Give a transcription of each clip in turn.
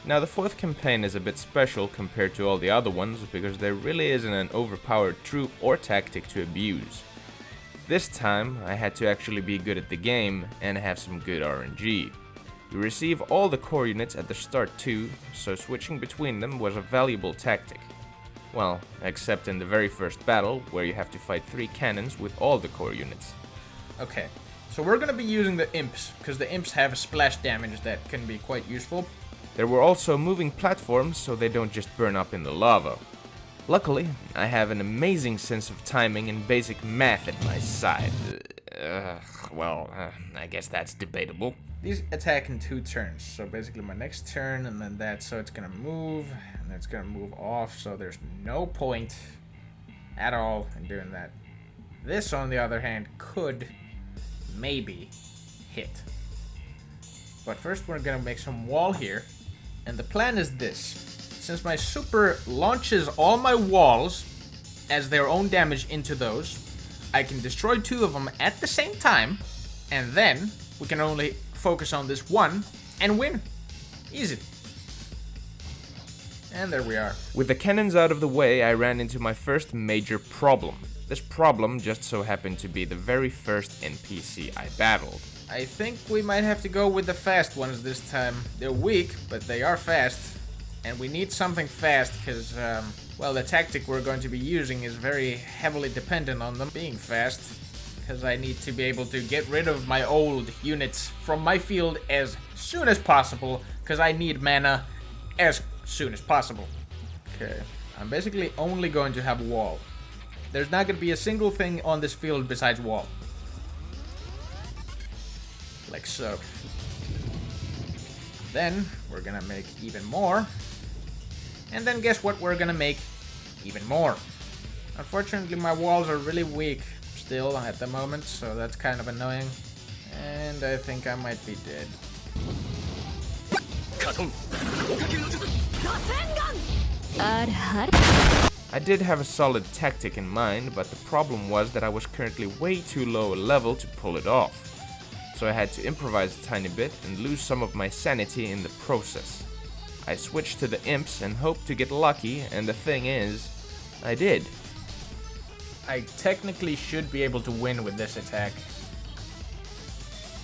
Now the fourth campaign is a bit special compared to all the other ones because there really isn't an overpowered troop or tactic to abuse. This time I had to actually be good at the game and have some good RNG. You receive all the core units at the start too, so switching between them was a valuable tactic. Well, except in the very first battle, where you have to fight 3 cannons with all the core units. Okay, so we're gonna be using the imps, because the imps have a splash damage that can be quite useful. There were also moving platforms, so they don't just burn up in the lava. Luckily, I have an amazing sense of timing and basic math at my side. I guess that's debatable. These attack in 2 turns, so basically my next turn and then that, so it's gonna move, and it's gonna move off, so there's no point at all in doing that. This, on the other hand, could maybe hit. But first we're gonna make some wall here, and the plan is this. Since my super launches all my walls as their own damage into those, I can destroy 2 of them at the same time, and then we can only focus on this one and win. Easy. And there we are. With the cannons out of the way, I ran into my first major problem. This problem just so happened to be the very first NPC I battled. I think we might have to go with the fast ones this time. They're weak, but they are fast. And we need something fast because, the tactic we're going to be using is very heavily dependent on them being fast. Because I need to be able to get rid of my old units from my field as soon as possible. Because I need mana as soon as possible. Okay, I'm basically only going to have wall. There's not going to be a single thing on this field besides wall. Like so. Then we're gonna make even more. And then guess what we're gonna make even more. Unfortunately, my walls are really weak still at the moment, so that's kind of annoying. And I think I might be dead. I did have a solid tactic in mind, but the problem was that I was currently way too low a level to pull it off. So I had to improvise a tiny bit and lose some of my sanity in the process. I switched to the imps and hoped to get lucky, and the thing is, I did. I technically should be able to win with this attack,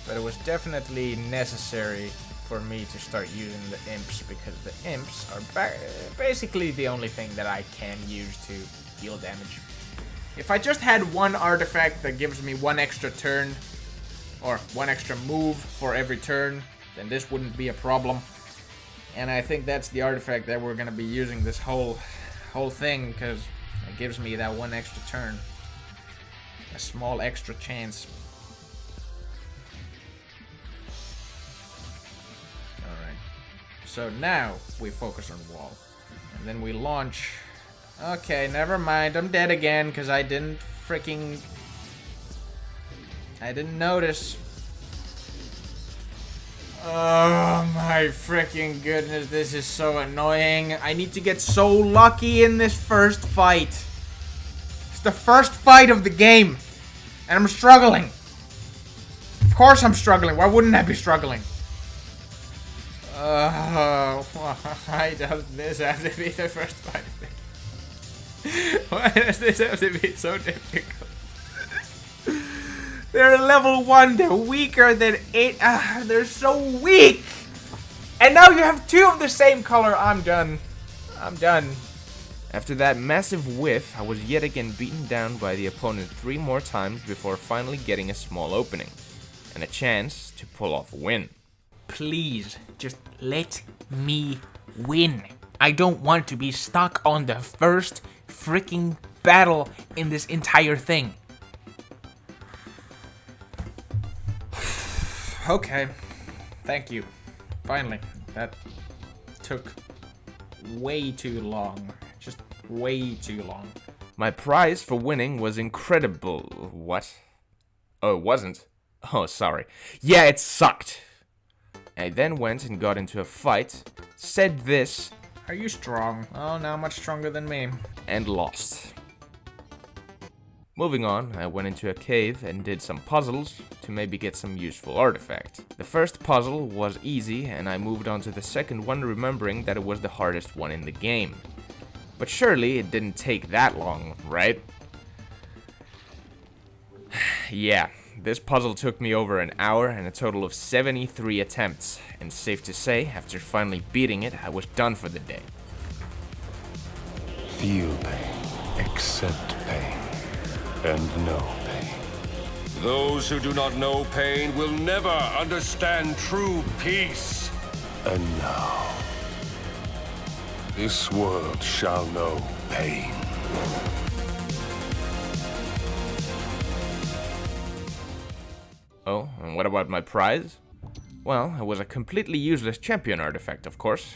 but it was definitely necessary for me to start using the imps, because the imps are basically the only thing that I can use to deal damage. If I just had one artifact that gives me 1 extra turn, or 1 extra move for every turn, then this wouldn't be a problem. And I think that's the artifact that we're gonna be using this whole thing, because it gives me that 1 extra turn. A small extra chance. Alright. So now we focus on wall. And then we launch. Okay, never mind. I'm dead again, because I didn't notice. Oh my freaking goodness, this is so annoying. I need to get so lucky in this first fight. It's the first fight of the game, and I'm struggling. Of course I'm struggling. Why wouldn't I be struggling? Why does this have to be the first fight? Why does this have to be so difficult? They're level 1, they're weaker than 8. They're so weak! And now you have 2 of the same color. I'm done. After that massive whiff, I was yet again beaten down by the opponent 3 more times before finally getting a small opening, and a chance to pull off a win. Please, just let me win. I don't want to be stuck on the first freaking battle in this entire thing. Okay, thank you. Finally, that took way too long. Just way too long. My prize for winning was incredible. What? Oh, it wasn't? Oh, sorry. Yeah, it sucked. I then went and got into a fight, said this. Are you strong? Oh, now much stronger than me. And lost. Moving on, I went into a cave and did some puzzles to maybe get some useful artifact. The first puzzle was easy and I moved on to the second one, remembering that it was the hardest one in the game. But surely it didn't take that long, right? Yeah, this puzzle took me over an hour and a total of 73 attempts, and safe to say, after finally beating it, I was done for the day. Feel pain, accept pain, and know pain. Those who do not know pain will never understand true peace. And now, this world shall know pain. Oh, and what about my prize? Well, it was a completely useless champion artifact, of course.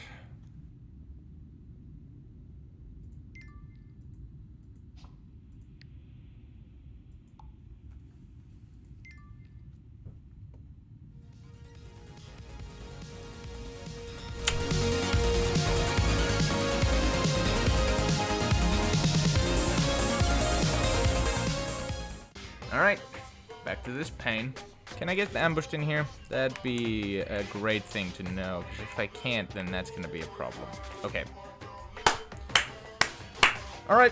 Alright, back to this pain. Can I get ambushed in here? That'd be a great thing to know, because if I can't, then that's gonna be a problem. Okay. Alright.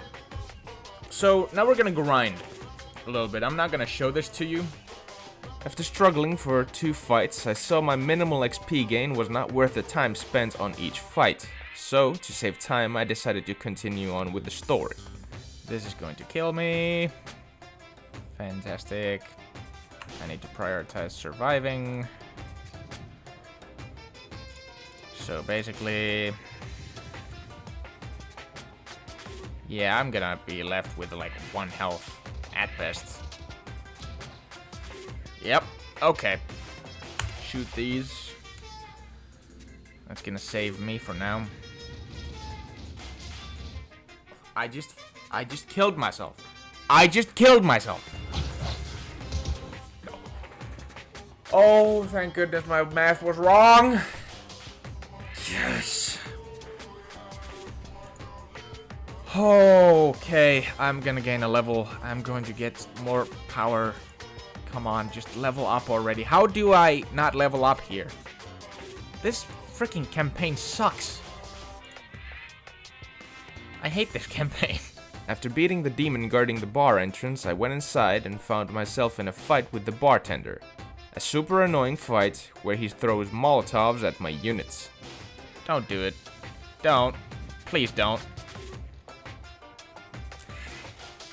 So, now we're gonna grind a little bit. I'm not gonna show this to you. After struggling for 2 fights, I saw my minimal XP gain was not worth the time spent on each fight. So, to save time, I decided to continue on with the story. This is going to kill me. Fantastic. I need to prioritize surviving. So basically, yeah, I'm gonna be left with like 1 health at best. Yep, okay. Shoot these. That's gonna save me for now. I just killed myself. I just killed myself. Oh, thank goodness my math was wrong. Yes. Okay, I'm gonna gain a level. I'm going to get more power. Come on, just level up already. How do I not level up here? This freaking campaign sucks. I hate this campaign. After beating the demon guarding the bar entrance, I went inside and found myself in a fight with the bartender. A super annoying fight where he throws Molotovs at my units. Don't do it. Don't. Please don't.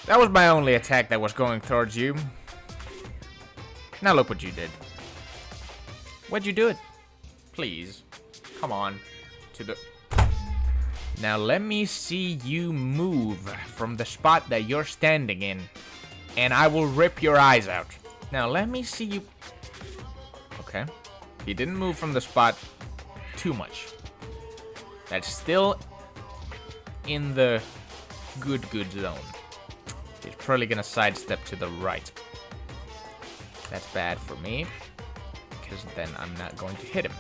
That was my only attack that was going towards you. Now look what you did. Why'd you do it? Please. Come on. To the... Now let me see you move from the spot that you're standing in, and I will rip your eyes out. Now let me see you... Okay. He didn't move from the spot too much. That's still in the good zone. He's probably gonna sidestep to the right. That's bad for me, because then I'm not going to hit him.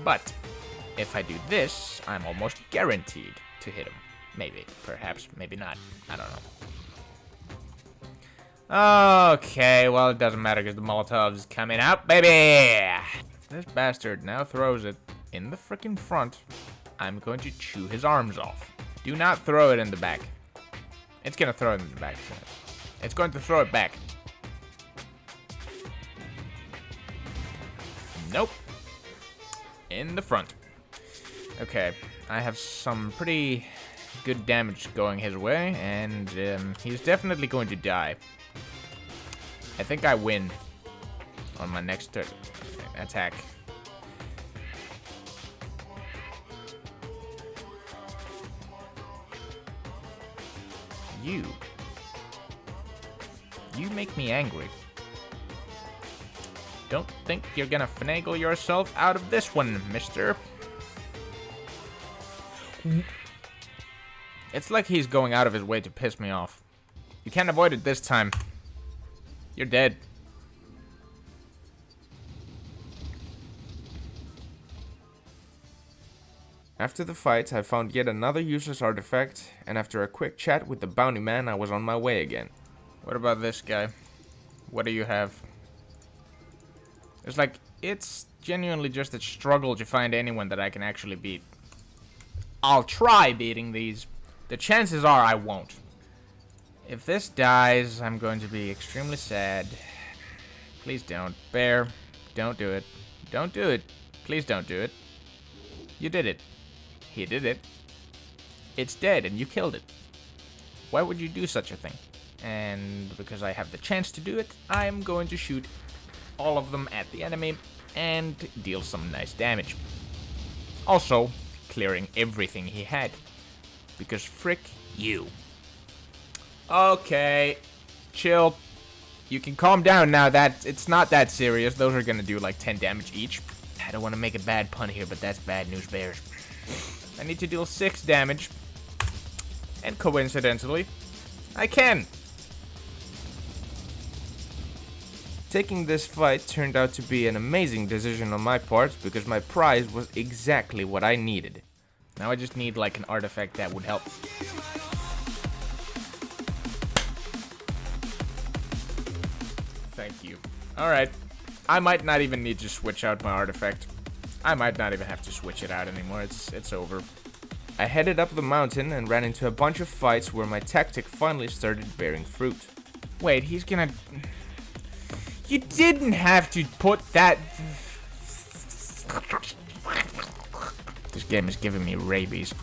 But if I do this, I'm almost guaranteed to hit him. Maybe, perhaps, maybe not. I don't know. Okay, well, it doesn't matter because the Molotov's coming out, baby! This bastard now throws it in the freaking front. I'm going to chew his arms off. Do not throw it in the back. It's gonna throw it in the back. It's going to throw it back. Nope. In the front. Okay, I have some pretty good damage going his way, and he's definitely going to die. I think I win on my next attack. You make me angry. Don't think you're gonna finagle yourself out of this one, mister. It's like he's going out of his way to piss me off. You can't avoid it this time. You're dead. After the fight, I found yet another useless artifact, and after a quick chat with the bounty man, I was on my way again. What about this guy? What do you have? It's like, it's genuinely just a struggle to find anyone that I can actually beat. I'll try beating these. The chances are I won't. If this dies, I'm going to be extremely sad. Please don't. Bear, don't do it. Don't do it. Please don't do it. You did it. He did it. It's dead and you killed it. Why would you do such a thing? And because I have the chance to do it, I'm going to shoot all of them at the enemy and deal some nice damage. Also, clearing everything he had. Because frick you. Okay, chill. You can calm down now. That it's not that serious. Those are gonna do like 10 damage each. I don't want to make a bad pun here, but that's bad news bears. I need to deal 6 damage. And coincidentally, I can. Taking this fight turned out to be an amazing decision on my part because my prize was exactly what I needed. Now I just need like an artifact that would help. Thank you. Alright. I might not even need to switch out my artifact. I might not even have to switch it out anymore. It's over. I headed up the mountain and ran into a bunch of fights where my tactic finally started bearing fruit. Wait, he's gonna... You didn't have to put that... This game is giving me rabies.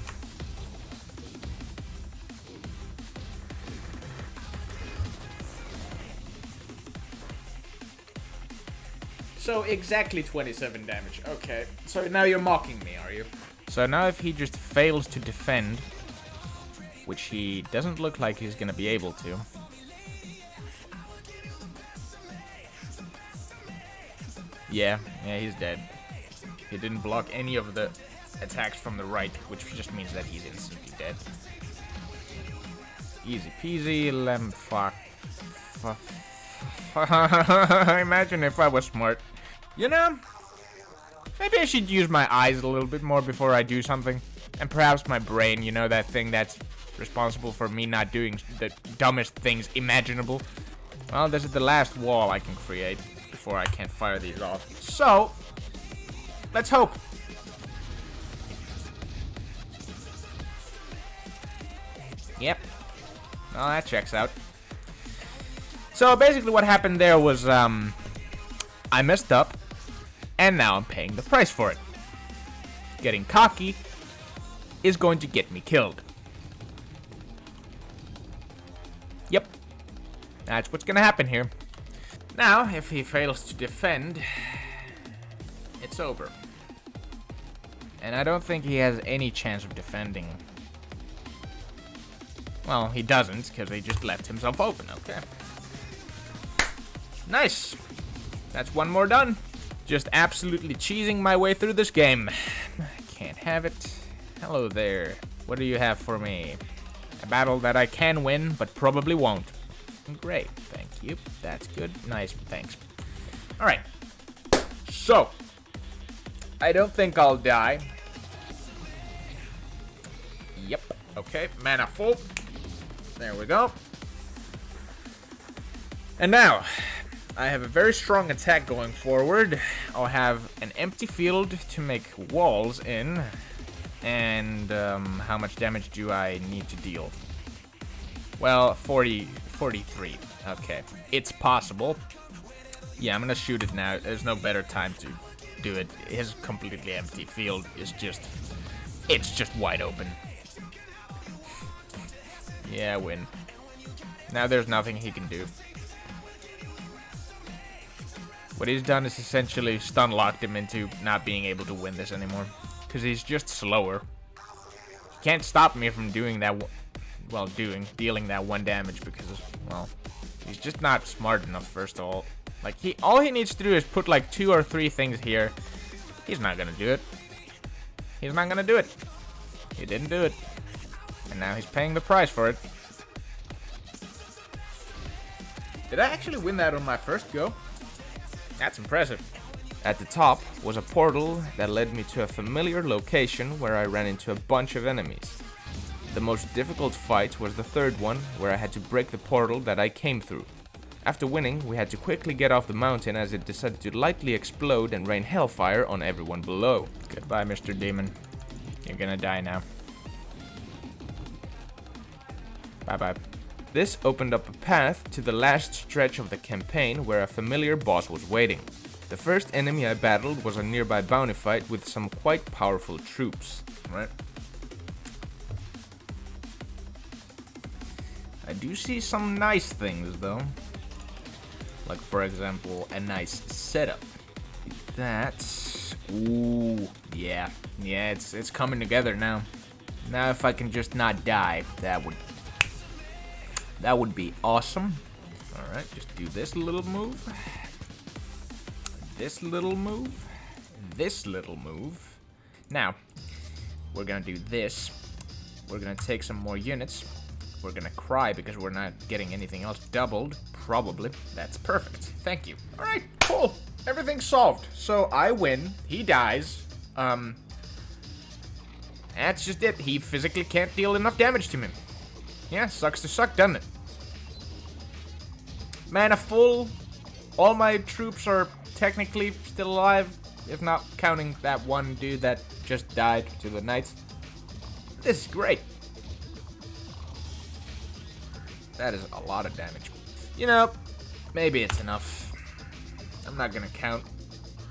So exactly 27 damage. Okay. So now you're mocking me, are you? So now if he just fails to defend, which he doesn't look like he's gonna be able to. Yeah, he's dead. He didn't block any of the attacks from the right, which just means that he's instantly dead. Easy peasy, lemon fuck. Imagine if I was smart. You know, maybe I should use my eyes a little bit more before I do something. And perhaps my brain, you know, that thing that's responsible for me not doing the dumbest things imaginable. Well, this is the last wall I can create before I can fire these off. So, let's hope. Yep. Well, that checks out. So basically what happened there was, I messed up, and now I'm paying the price for it. Getting cocky is going to get me killed. Yep. That's what's gonna happen here. Now, if he fails to defend, it's over. And I don't think he has any chance of defending. Well, he doesn't, because he just left himself open, okay. Nice. That's one more done. Just absolutely cheesing my way through this game. I can't have it. Hello there. What do you have for me? A battle that I can win, but probably won't. Great, thank you. That's good. Nice, thanks. Alright. So, I don't think I'll die. Yep. Okay, mana full. There we go. And now, I have a very strong attack going forward. I'll have an empty field to make walls in. And how much damage do I need to deal? Well, 43. Okay, it's possible. Yeah, I'm gonna shoot it now. There's no better time to do it. His completely empty field is just... It's just wide open. Yeah, win. Now there's nothing he can do. What he's done is essentially stun-locked him into not being able to win this anymore. Because he's just slower. He can't stop me from doing that, dealing that 1 damage because, well, he's just not smart enough, first of all. Like, all he needs to do is put like 2 or 3 things here. He's not gonna do it. He's not gonna do it. He didn't do it. And now he's paying the price for it. Did I actually win that on my first go? That's impressive. At the top was a portal that led me to a familiar location where I ran into a bunch of enemies. The most difficult fight was the third one, where I had to break the portal that I came through. After winning, we had to quickly get off the mountain as it decided to lightly explode and rain hellfire on everyone below. Goodbye, Mr. Demon. You're gonna die now. Bye-bye. This opened up a path to the last stretch of the campaign where a familiar boss was waiting. The first enemy I battled was a nearby bounty fight with some quite powerful troops. Right. I do see some nice things, though. Like, for example, a nice setup. That's... Ooh, yeah. Yeah, it's coming together now. Now if I can just not die, that would be awesome. Alright, just do this little move. This little move. This little move. Now, we're gonna do this. We're gonna take some more units. We're gonna cry because we're not getting anything else doubled. Probably. That's perfect. Thank you. Alright, cool. Everything's solved. So I win. He dies. That's just it. He physically can't deal enough damage to me. Yeah, sucks to suck, doesn't it? Mana full. All my troops are technically still alive, if not counting that one dude that just died to the knights. This is great. That is a lot of damage. You know, maybe it's enough. I'm not gonna count.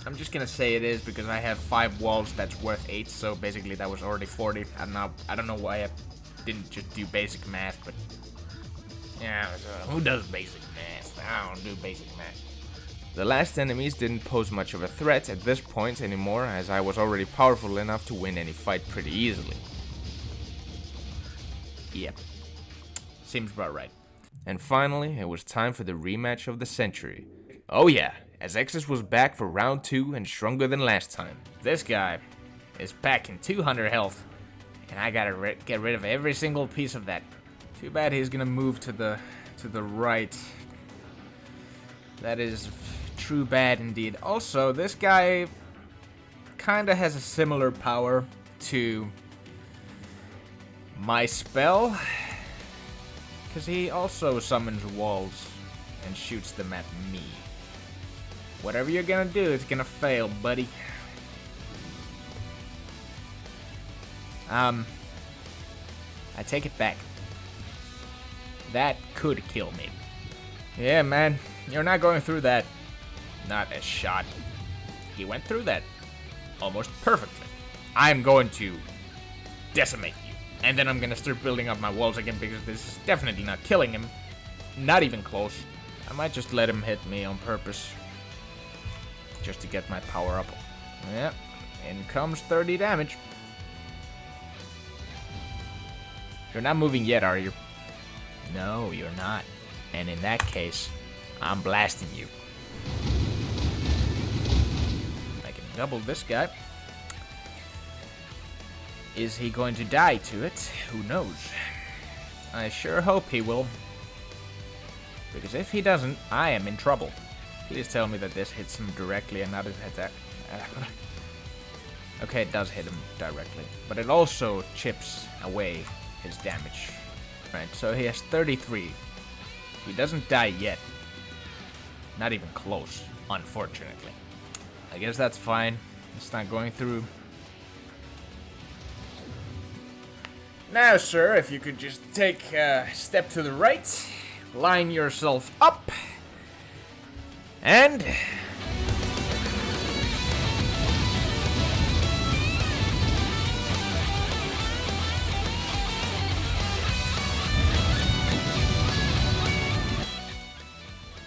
I'm just gonna say it is because I have 5 walls that's worth 8, so basically that was already 40. I don't know why I didn't just do basic math, but yeah, who does basic math? I don't do basic math. The last enemies didn't pose much of a threat at this point anymore, as I was already powerful enough to win any fight pretty easily. Yep. Seems about right. And finally, it was time for the rematch of the century. Oh yeah, as Exus was back for round 2 and stronger than last time. This guy is packing 200 health, and I gotta get rid of every single piece of that. Too bad he's gonna move to the right. That is true bad indeed. Also, this guy kinda has a similar power to my spell, because he also summons walls and shoots them at me. Whatever you're gonna do, it's gonna fail, buddy. I take it back. That could kill me. Yeah, man, you're not going through that. Not a shot. He went through that almost perfectly. I'm going to decimate you. And then I'm gonna start building up my walls again because this is definitely not killing him. Not even close. I might just let him hit me on purpose. Just to get my power up. Yep. In comes 30 damage. You're not moving yet, are you? No, you're not. And in that case, I'm blasting you. I can double this guy. Is he going to die to it? Who knows? I sure hope he will. Because if he doesn't, I am in trouble. Please tell me that this hits him directly and not his attack. Okay, it does hit him directly. But it also chips away his damage. Right, so he has 33. He doesn't die yet. Not even close, unfortunately. I guess that's fine. It's not going through. Now, sir, if you could just take a step to the right, line yourself up, and...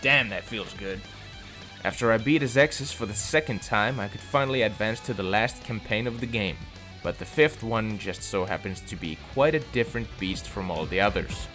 Damn, that feels good. After I beat his Exus for the second time, I could finally advance to the last campaign of the game. But the fifth one just so happens to be quite a different beast from all the others.